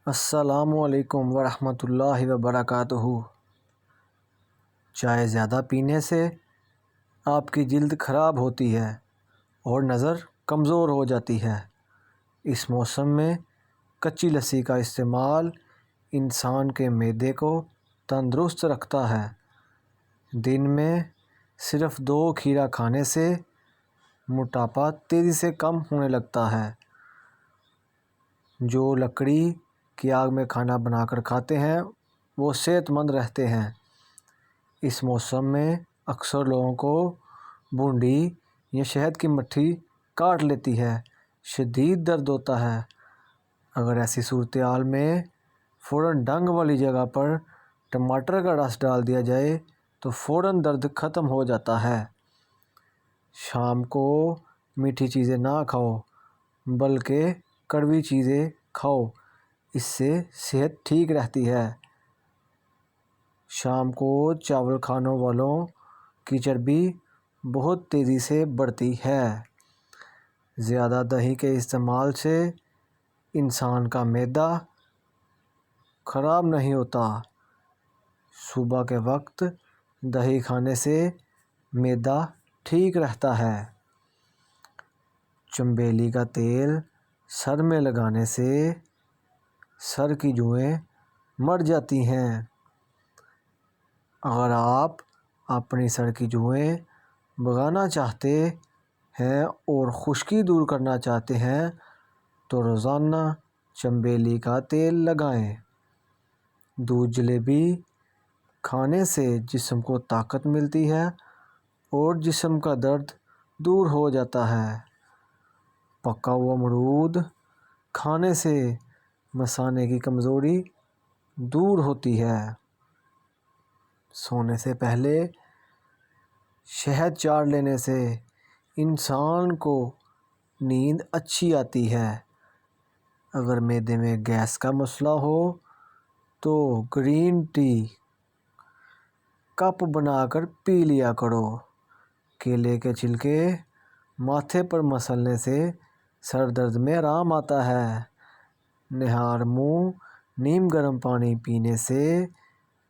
السلام علیکم ورحمۃ اللہ وبرکاتہ۔ چائے زیادہ پینے سے آپ کی جلد خراب ہوتی ہے اور نظر کمزور ہو جاتی ہے۔ اس موسم میں کچی لسی کا استعمال انسان کے معدے کو تندرست رکھتا ہے۔ دن میں صرف 2 کھیرا کھانے سے موٹاپا تیزی سے کم ہونے لگتا ہے۔ جو لکڑی کی آگ میں کھانا بنا کر کھاتے ہیں وہ صحت مند رہتے ہیں۔ اس موسم میں اکثر لوگوں کو بھونڈی یا شہد کی مٹھی کاٹ لیتی ہے، شدید درد ہوتا ہے۔ اگر ایسی صورتحال میں فوراً ڈنگ والی جگہ پر ٹماٹر کا رس ڈال دیا جائے تو فوراً درد ختم ہو جاتا ہے۔ شام کو میٹھی چیزیں نہ کھاؤ بلکہ کڑوی چیزیں کھاؤ، اس سے صحت ٹھیک رہتی ہے۔ شام کو چاول کھانے والوں کی چربی بہت تیزی سے بڑھتی ہے۔ زیادہ دہی کے استعمال سے انسان کا معدہ خراب نہیں ہوتا۔ صبح کے وقت دہی کھانے سے معدہ ٹھیک رہتا ہے۔ چنبیلی کا تیل سر میں لگانے سے سر کی جوئیں مر جاتی ہیں۔ اگر آپ اپنی سر کی جوئیں بھگانا چاہتے ہیں اور خشکی دور کرنا چاہتے ہیں تو روزانہ چنبیلی کا تیل لگائیں۔ دودھ جلیبی کھانے سے جسم کو طاقت ملتی ہے اور جسم کا درد دور ہو جاتا ہے۔ پکا ہوا امرود کھانے سے مثانے کی کمزوری دور ہوتی ہے۔ سونے سے پہلے شہد چاٹ لینے سے انسان کو نیند اچھی آتی ہے۔ اگر معدے میں گیس کا مسئلہ ہو تو گرین ٹی کپ بنا کر پی لیا کرو۔ کیلے کے چھلکے ماتھے پر مسلنے سے سر درد میں آرام آتا ہے۔ نہار منہ نیم گرم پانی پینے سے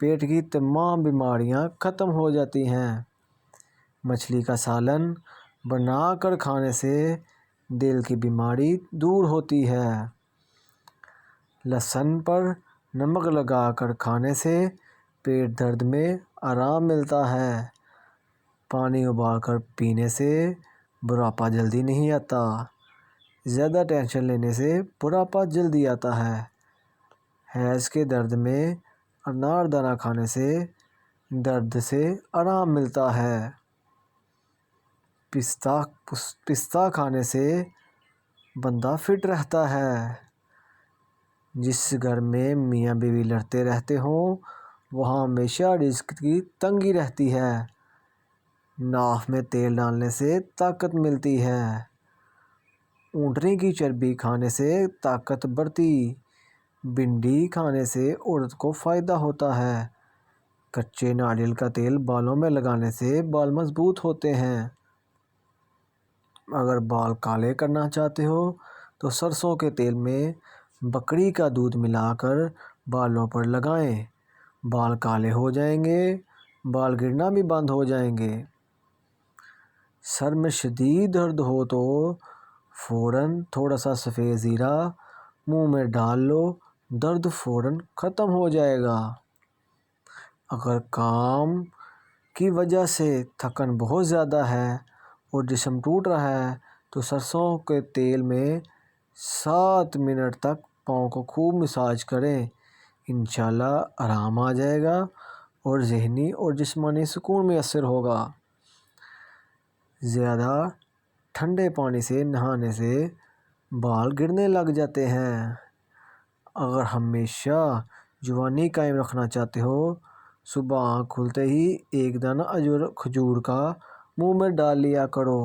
پیٹ کی تمام بیماریاں ختم ہو جاتی ہیں۔ مچھلی کا سالن بنا کر کھانے سے دل کی بیماری دور ہوتی ہے۔ لہسن پر نمک لگا کر کھانے سے پیٹ درد میں آرام ملتا ہے۔ پانی ابال کر پینے سے بڑھاپا جلدی نہیں آتا۔ زیادہ ٹینشن لینے سے بڑھاپا جلدی آتا ہے۔ حیض کے درد میں انار دانہ کھانے سے درد سے آرام ملتا ہے۔ پستہ کھانے سے بندہ فٹ رہتا ہے۔ جس گھر میں میاں بیوی لڑتے رہتے ہوں وہاں ہمیشہ رزق کی تنگی رہتی ہے۔ ناف میں تیل ڈالنے سے طاقت ملتی ہے۔ اونٹنی کی چربی کھانے سے طاقت بڑھتی۔ بھنڈی کھانے سے عورت کو فائدہ ہوتا ہے۔ کچے ناریل کا تیل بالوں میں لگانے سے بال مضبوط ہوتے ہیں۔ اگر بال کالے کرنا چاہتے ہو تو سرسوں کے تیل میں بکری کا دودھ ملا کر بالوں پر لگائیں، بال کالے ہو جائیں گے، بال گرنا بھی بند ہو جائیں گے۔ سر میں شدید درد ہو تو فوراً تھوڑا سا سفید زیرہ منہ میں ڈال لو، درد فوراً ختم ہو جائے گا۔ اگر کام کی وجہ سے تھکن بہت زیادہ ہے اور جسم ٹوٹ رہا ہے تو سرسوں کے تیل میں 7 منٹ تک پاؤں کو خوب مساج کریں، انشاءاللہ آرام آ جائے گا اور ذہنی اور جسمانی سکون میسر ہوگا۔ زیادہ ٹھنڈے پانی سے نہانے سے بال گرنے لگ جاتے ہیں۔ اگر ہمیشہ جوانی قائم رکھنا چاہتے ہو صبح آنکھ کھلتے ہی ایک دانہ کھجور کا منہ میں ڈال لیا کرو۔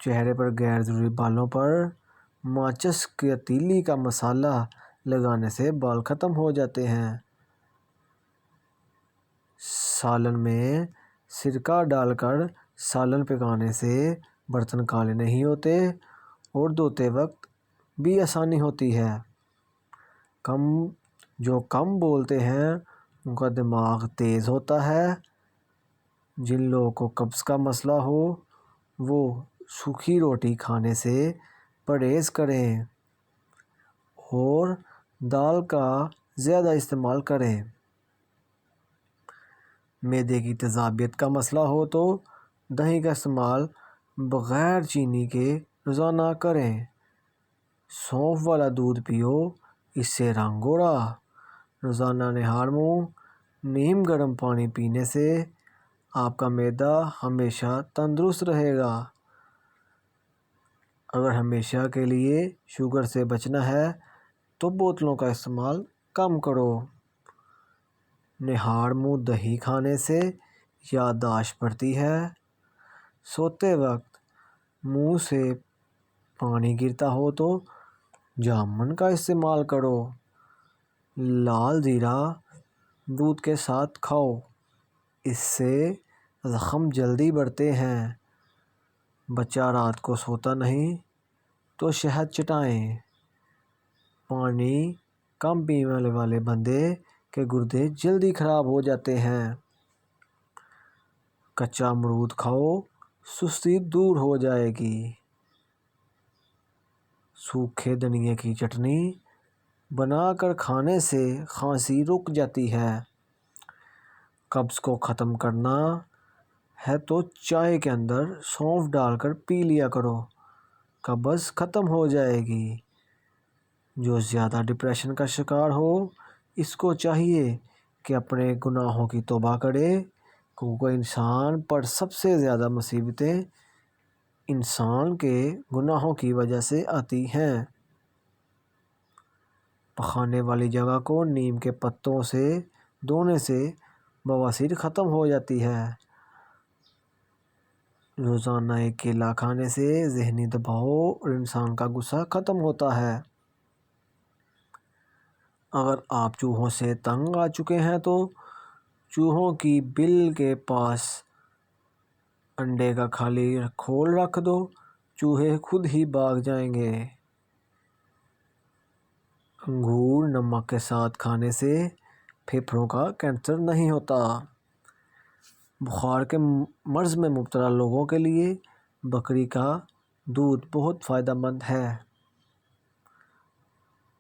چہرے پر غیر ضروری بالوں پر ماچس یا تیلی کا مسالہ لگانے سے بال ختم ہو جاتے ہیں۔ سالن میں سرکہ ڈال کر سالن پکانے سے برتن کالے نہیں ہوتے اور دھوتے وقت بھی آسانی ہوتی ہے۔ جو کم بولتے ہیں ان کا دماغ تیز ہوتا ہے۔ جن لوگوں کو قبض کا مسئلہ ہو وہ سوکھی روٹی کھانے سے پرہیز کریں اور دال کا زیادہ استعمال کریں۔ معدے کی تیزابیت کا مسئلہ ہو تو دہی کا استعمال بغیر چینی کے روزانہ کریں۔ سونف والا دودھ پیو، اس سے رنگ گوڑا۔ روزانہ نہار منہ نیم گرم پانی پینے سے آپ کا معدہ ہمیشہ تندرست رہے گا۔ اگر ہمیشہ کے لیے شوگر سے بچنا ہے تو بوتلوں کا استعمال کم کرو۔ نہار منہ دہی کھانے سے یادداشت بڑھتی ہے۔ سوتے وقت منہ سے پانی گرتا ہو تو جامن کا استعمال کرو۔ لال زیرہ دودھ کے ساتھ کھاؤ، اس سے زخم جلدی بڑھتے ہیں۔ بچہ رات کو سوتا نہیں تو شہد چٹائیں۔ پانی کم پینے والے بندے کے گردے جلدی خراب ہو جاتے ہیں۔ کچا امرود کھاؤ، سستی دور ہو جائے گی۔ سوکھے دھنیا کی چٹنی بنا کر کھانے سے کھانسی رک جاتی ہے۔ قبض کو ختم کرنا ہے تو چائے کے اندر سونف ڈال کر پی لیا کرو، قبض ختم ہو جائے گی۔ جو زیادہ ڈپریشن کا شکار ہو اس کو چاہیے کہ اپنے گناہوں کی توبہ کرے، کیونکہ انسان پر سب سے زیادہ مصیبتیں انسان کے گناہوں کی وجہ سے آتی ہیں۔ پخانے والی جگہ کو نیم کے پتوں سے دھونے سے بواسیر ختم ہو جاتی ہے۔ روزانہ ایک کیلا کھانے سے ذہنی دباؤ اور انسان کا غصہ ختم ہوتا ہے۔ اگر آپ چوہوں سے تنگ آ چکے ہیں تو چوہوں کی بل کے پاس انڈے کا خالی کھول رکھ دو، چوہے خود ہی بھاگ جائیں گے۔ انگور نمک کے ساتھ کھانے سے پھیپھڑوں کا کینسر نہیں ہوتا۔ بخار کے مرض میں مبتلا لوگوں کے لیے بکری کا دودھ بہت فائدہ مند ہے۔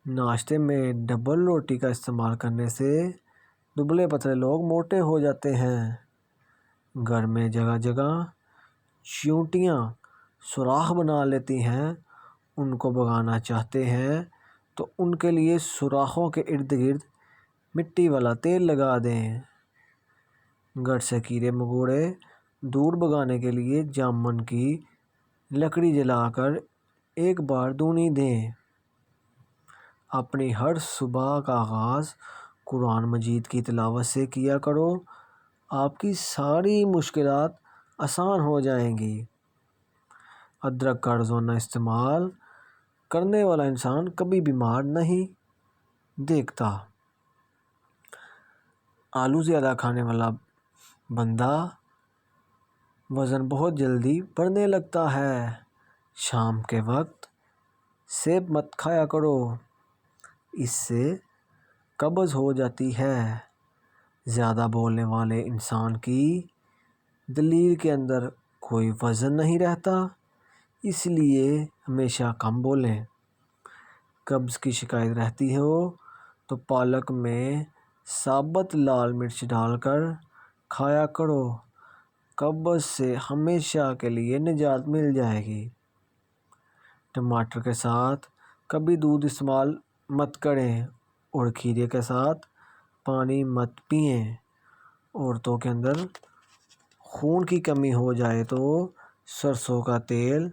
ناشتے میں ڈبل روٹی کا استعمال کرنے سے دبلے پتلے لوگ موٹے ہو جاتے ہیں۔ گھر میں جگہ جگہ چیونٹیاں سوراخ بنا لیتی ہیں، ان کو بھگانا چاہتے ہیں تو ان کے لیے سوراخوں کے ارد گرد مٹی والا تیل لگا دیں۔ گھر سے کیڑے مکوڑے دور بھگانے کے لیے جامن کی لکڑی جلا کر ایک بار دھونی دیں۔ اپنی ہر صبح کا آغاز قرآن مجید کی تلاوت سے کیا کرو، آپ کی ساری مشکلات آسان ہو جائیں گی۔ ادرک کا روزانہ استعمال کرنے والا انسان کبھی بیمار نہیں دیکھتا۔ آلو زیادہ کھانے والا بندہ وزن بہت جلدی بڑھنے لگتا ہے۔ شام کے وقت سیب مت کھایا کرو، اس سے قبض ہو جاتی ہے۔ زیادہ بولنے والے انسان کی دلیل کے اندر کوئی وزن نہیں رہتا، اس لیے ہمیشہ کم بولیں۔ قبض کی شکایت رہتی ہو تو پالک میں ثابت لال مرچ ڈال کر کھایا کرو، قبض سے ہمیشہ کے لیے نجات مل جائے گی۔ ٹماٹر کے ساتھ کبھی دودھ استعمال مت کریں اور کھیرے کے ساتھ پانی مت پئیں۔ عورتوں کے اندر خون کی کمی ہو جائے تو سرسوں کا تیل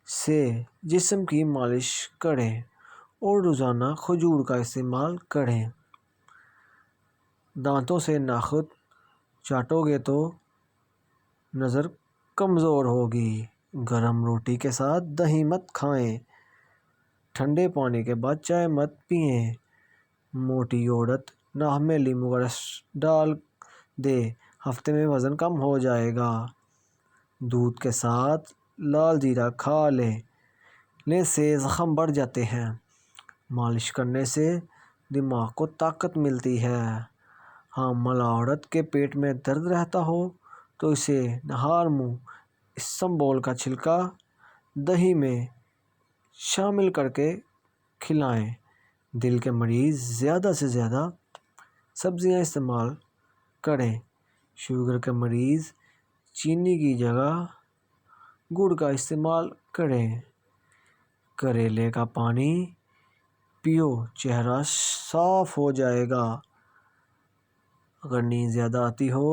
سے جسم کی مالش کریں اور روزانہ کھجور کا استعمال کریں۔ دانتوں سے ناخن چاٹو گے تو نظر کمزور ہوگی۔ گرم روٹی کے ساتھ دہی مت کھائیں۔ ٹھنڈے پانی کے بعد چائے مت پئیں۔ موٹی عورت ناک میں لیموں کا رس ڈال دے، ہفتے میں وزن کم ہو جائے گا۔ دودھ کے ساتھ لال زیرہ کھا لیں، سے زخم بڑھ جاتے ہیں۔ مالش کرنے سے دماغ کو طاقت ملتی ہے۔ حاملہ عورت کے پیٹ میں درد رہتا ہو تو اسے نہار منہ اسمبول کا چھلکا دہی میں شامل کر کے کھلائیں۔ دل کے مریض زیادہ سے زیادہ سبزیاں استعمال کریں۔ شوگر کے مریض چینی کی جگہ گڑ کا استعمال کریں۔ کریلے کا پانی پیو، چہرہ صاف ہو جائے گا۔ اگر نیند زیادہ آتی ہو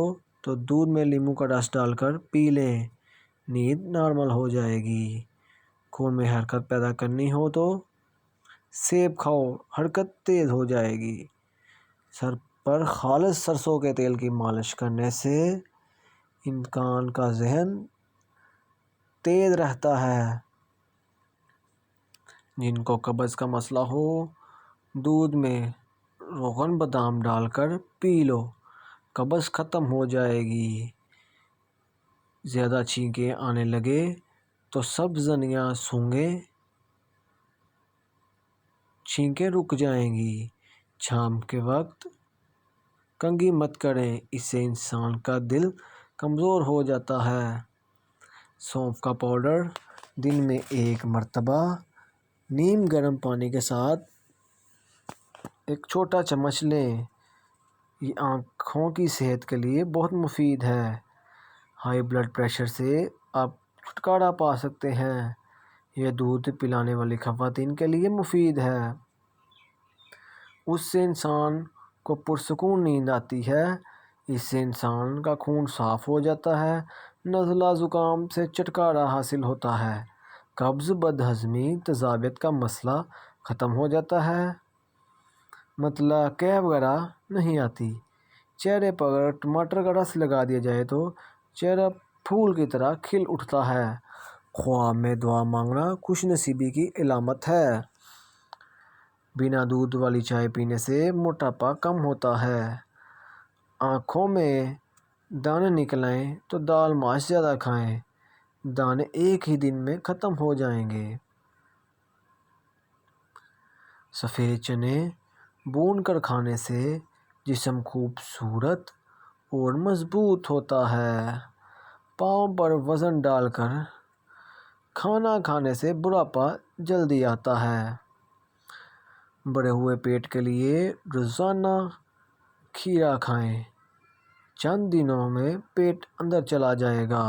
تو دودھ میں لیموں کا رس ڈال کر پی لیں، نیند نارمل ہو جائے گی۔ خون میں حرکت پیدا کرنی ہو تو سیب کھاؤ، حرکت تیز ہو جائے گی۔ سر پر خالص سرسوں کے تیل کی مالش کرنے سے انسان کا ذہن تیز رہتا ہے۔ جن کو قبض کا مسئلہ ہو، دودھ میں روغن بادام ڈال کر پی لو، قبض ختم ہو جائے گی۔ زیادہ چھینکیں آنے لگے تو سبز یا سونگیں چھینکیں رک جائیں گی۔ شام کے وقت کنگھی مت کریں، اس سے انسان کا دل کمزور ہو جاتا ہے۔ سونف کا پاؤڈر دن میں 1 مرتبہ نیم گرم پانی کے ساتھ 1 چھوٹا چمچ لیں۔ یہ آنکھوں کی صحت کے لیے بہت مفید ہے۔ ہائی بلڈ پریشر سے آپ چھٹکارا پا سکتے ہیں۔ یہ دودھ پلانے والی خواتین کے لیے مفید ہے۔ اس سے انسان کو پرسکون نیند آتی ہے۔ اس سے انسان کا خون صاف ہو جاتا ہے۔ نزلہ زکام سے چھٹکارا حاصل ہوتا ہے۔ قبض، بد ہضمی، تیزابیت کا مسئلہ ختم ہو جاتا ہے۔ مطلع قے وغیرہ نہیں آتی۔ چہرے پر اگر ٹماٹر کا رس لگا دیا جائے تو چہرہ پھول کی طرح کھل اٹھتا ہے۔ خواب میں دعا مانگنا خوش نصیبی کی علامت ہے۔ بنا دودھ والی چائے پینے سے موٹاپا کم ہوتا ہے۔ آنکھوں میں دانے نکل آئیں تو دال ماش زیادہ کھائیں، دانے ایک ہی دن میں ختم ہو جائیں گے۔ سفید چنے بھون کر کھانے سے جسم خوبصورت اور مضبوط ہوتا ہے۔ پاؤں پر وزن ڈال کر کھانا کھانے سے بڑھاپا جلدی آتا ہے۔ بڑھے ہوئے پیٹ کے لیے روزانہ کھیرا کھائیں، چند دنوں میں پیٹ اندر چلا جائے گا۔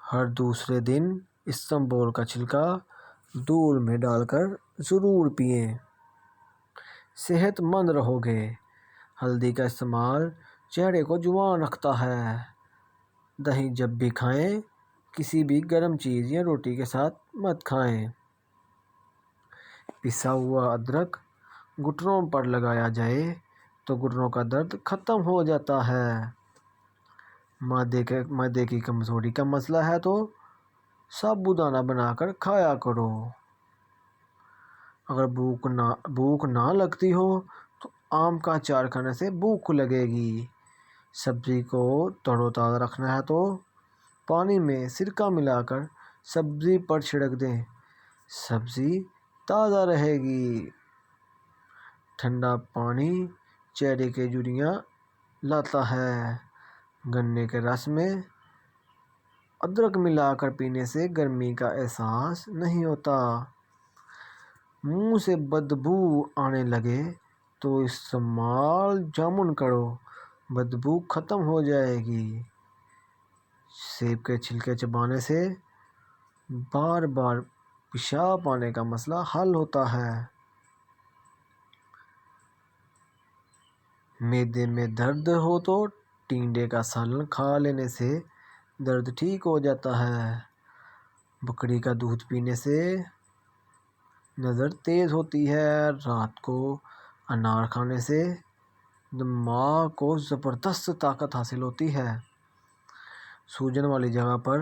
ہر دوسرے دن اسمبول کا چھلکا دودھ میں ڈال کر ضرور پئیں، صحت مند رہو گے۔ ہلدی کا استعمال چہرے کو جوان رکھتا ہے۔ دہی جب بھی کھائیں کسی بھی گرم چیز یا روٹی کے ساتھ مت کھائیں۔ پسا ہوا ادرک گھٹنوں پر لگایا جائے تو گھٹنوں کا درد ختم ہو جاتا ہے۔ معدے کی کمزوری کا مسئلہ ہے تو سابودانہ بنا کر کھایا کرو۔ اگر بھوک نہ لگتی ہو تو آم کا اچار کھانے سے بھوک لگے گی۔ سبزی کو تر و تازہ رکھنا ہے تو پانی میں سرکہ ملا کر سبزی پر چھڑک دیں، سبزی تازہ رہے گی۔ ٹھنڈا پانی چہرے کی جھریاں لاتا ہے۔ گنے کے رس میں ادرک ملا کر پینے سے گرمی کا احساس نہیں ہوتا۔ منہ سے بدبو آنے لگے تو استعمال جامن کرو، بدبو ختم ہو جائے گی۔ سیب کے چھلکے چبانے سے بار بار پیشاب آنے کا مسئلہ حل ہوتا ہے۔ معدے میں درد ہو تو ٹنڈے کا سالن کھا لینے سے درد ٹھیک ہو جاتا ہے۔ بکری کا دودھ پینے سے نظر تیز ہوتی ہے۔ رات کو انار کھانے سے دماغ کو زبردست طاقت حاصل ہوتی ہے۔ سوجن والی جگہ پر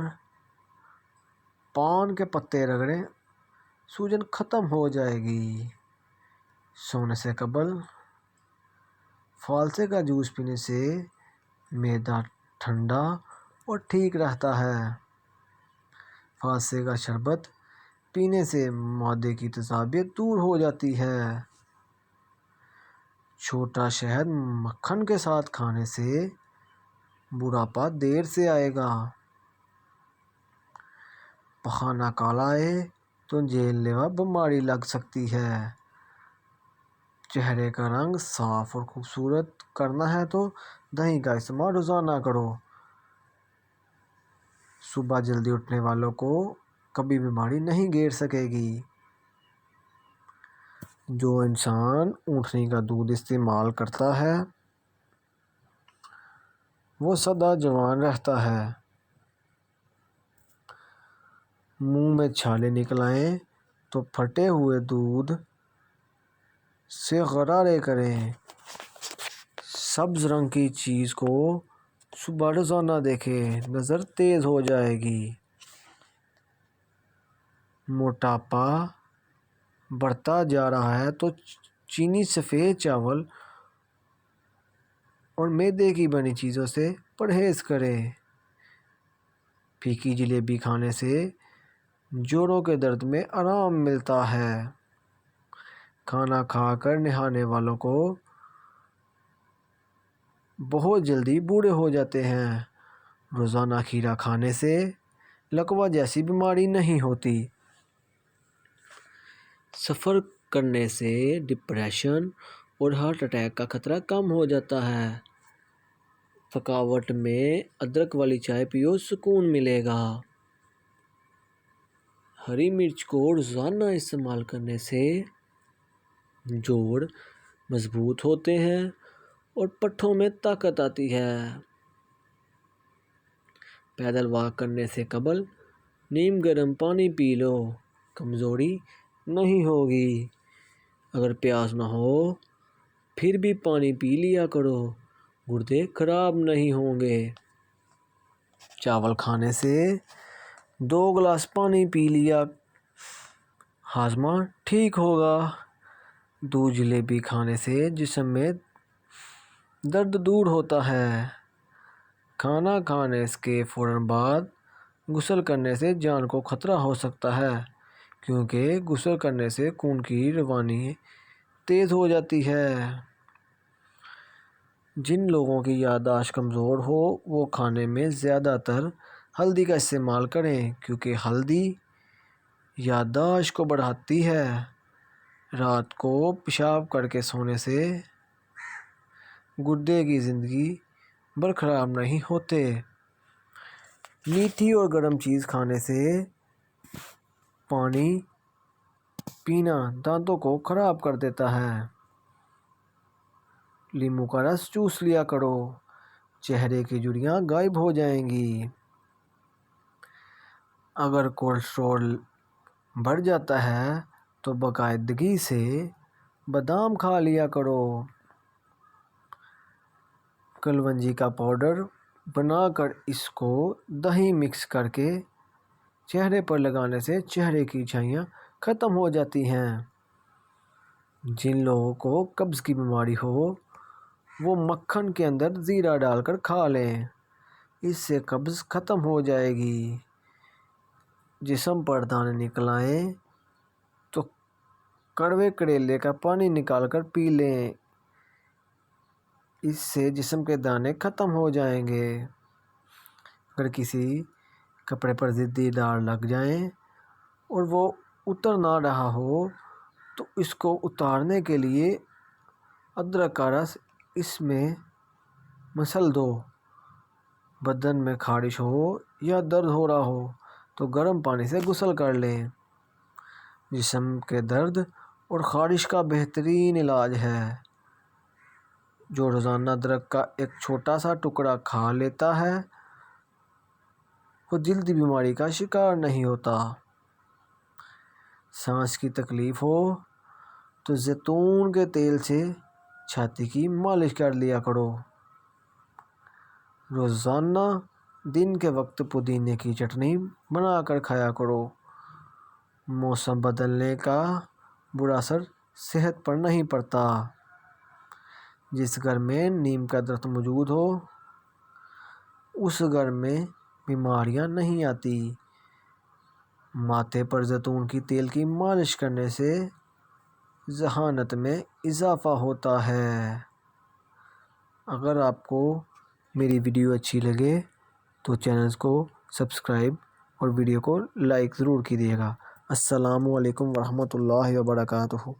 پان کے پتے رگڑیں، سوجن ختم ہو جائے گی۔ سونے سے قبل فالسے کا جوس پینے سے معدہ ٹھنڈا اور ٹھیک رہتا ہے۔ پھانسے کا شربت پینے سے معدے کی تیزابیت دور ہو جاتی ہے۔ چھوٹا شہد مکھن کے ساتھ کھانے سے بڑھاپا دیر سے آئے گا۔ پخانہ کالا ہے تو جیل لیوا بیماری لگ سکتی ہے۔ چہرے کا رنگ صاف اور خوبصورت کرنا ہے تو دہی کا استعمال روزانہ کرو۔ صبح جلدی اٹھنے والوں کو کبھی بیماری نہیں گھیر سکے گی۔ جو انسان اونٹنی کا دودھ استعمال کرتا ہے وہ سدا جوان رہتا ہے۔ منہ میں چھالے نکل آئیں تو پھٹے ہوئے دودھ سے غرارے کریں۔ سبز رنگ کی چیز کو صبح روزانہ دیکھیں، نظر تیز ہو جائے گی۔ موٹاپا بڑھتا جا رہا ہے تو چینی، سفید چاول اور میدے کی بنی چیزوں سے پرہیز کریں۔ پھیکی جلیبی کھانے سے جوڑوں کے درد میں آرام ملتا ہے۔ کھانا کھا کر نہانے والوں کو بہت جلدی بوڑھے ہو جاتے ہیں۔ روزانہ کھیرا کھانے سے لکوا جیسی بیماری نہیں ہوتی۔ سفر کرنے سے ڈپریشن اور ہارٹ اٹیک کا خطرہ کم ہو جاتا ہے۔ تھکاوٹ میں ادرک والی چائے پیو، سکون ملے گا۔ ہری مرچ کو روزانہ استعمال کرنے سے جوڑ مضبوط ہوتے ہیں اور پٹھوں میں طاقت آتی ہے۔ پیدل واک کرنے سے قبل نیم گرم پانی پی لو، کمزوری نہیں ہوگی۔ اگر پیاس نہ ہو پھر بھی پانی پی لیا کرو، گردے خراب نہیں ہوں گے۔ چاول کھانے سے 2 گلاس پانی پی لیا، ہاضمہ ٹھیک ہوگا۔ دودھ جلیبی کھانے سے جسم میں درد دور ہوتا ہے۔ کھانا کھانے کے فوراً بعد غسل کرنے سے جان کو خطرہ ہو سکتا ہے، کیونکہ غسل کرنے سے خون کی روانی تیز ہو جاتی ہے۔ جن لوگوں کی یادداشت کمزور ہو وہ کھانے میں زیادہ تر ہلدی کا استعمال کریں، کیونکہ ہلدی یادداشت کو بڑھاتی ہے۔ رات کو پیشاب کر کے سونے سے گردے کی زندگی بھر خراب نہیں ہوتے۔ میٹھی اور گرم چیز کھانے سے پانی پینا دانتوں کو خراب کر دیتا ہے۔ لیموں کا رس چوس لیا کرو، چہرے کی جھریاں غائب ہو جائیں گی۔ اگر کولیسٹرول بڑھ جاتا ہے تو باقاعدگی سے بادام کھا لیا کرو۔ کلونجی کا پاؤڈر بنا کر اس کو دہی مکس کر کے چہرے پر لگانے سے چہرے کی چھائیاں ختم ہو جاتی ہیں۔ جن لوگوں کو قبض کی بیماری ہو وہ مکھن کے اندر زیرہ ڈال کر کھا لیں، اس سے قبض ختم ہو جائے گی۔ جسم پر دانے نکل آئیں تو کڑوے کریلے کا پانی نکال کر پی لیں، اس سے جسم کے دانے ختم ہو جائیں گے۔ اگر کسی کپڑے پر ضدی داغ لگ جائیں اور وہ اتر نہ رہا ہو تو اس کو اتارنے کے لیے ادرک کا رس اس میں مسل دو۔ بدن میں خارش ہو یا درد ہو رہا ہو تو گرم پانی سے غسل کر لیں۔ جسم کے درد اور خارش کا بہترین علاج ہے۔ جو روزانہ ادرک کا ایک چھوٹا سا ٹکڑا کھا لیتا ہے وہ جلدی بیماری کا شکار نہیں ہوتا۔ سانس کی تکلیف ہو تو زیتون کے تیل سے چھاتی کی مالش کر لیا کرو۔ روزانہ دن کے وقت پودینے کی چٹنی بنا کر کھایا کرو۔ موسم بدلنے کا برا اثر صحت پر نہیں پڑتا۔ جس گھر میں نیم کا درخت موجود ہو اس گھر میں بیماریاں نہیں آتی۔ ماتھے پر زیتون کی تیل کی مالش کرنے سے ذہانت میں اضافہ ہوتا ہے۔ اگر آپ کو میری ویڈیو اچھی لگے تو چینل کو سبسکرائب اور ویڈیو کو لائک ضرور کیجیے گا۔ السلام علیکم ورحمۃ اللہ وبرکاتہ۔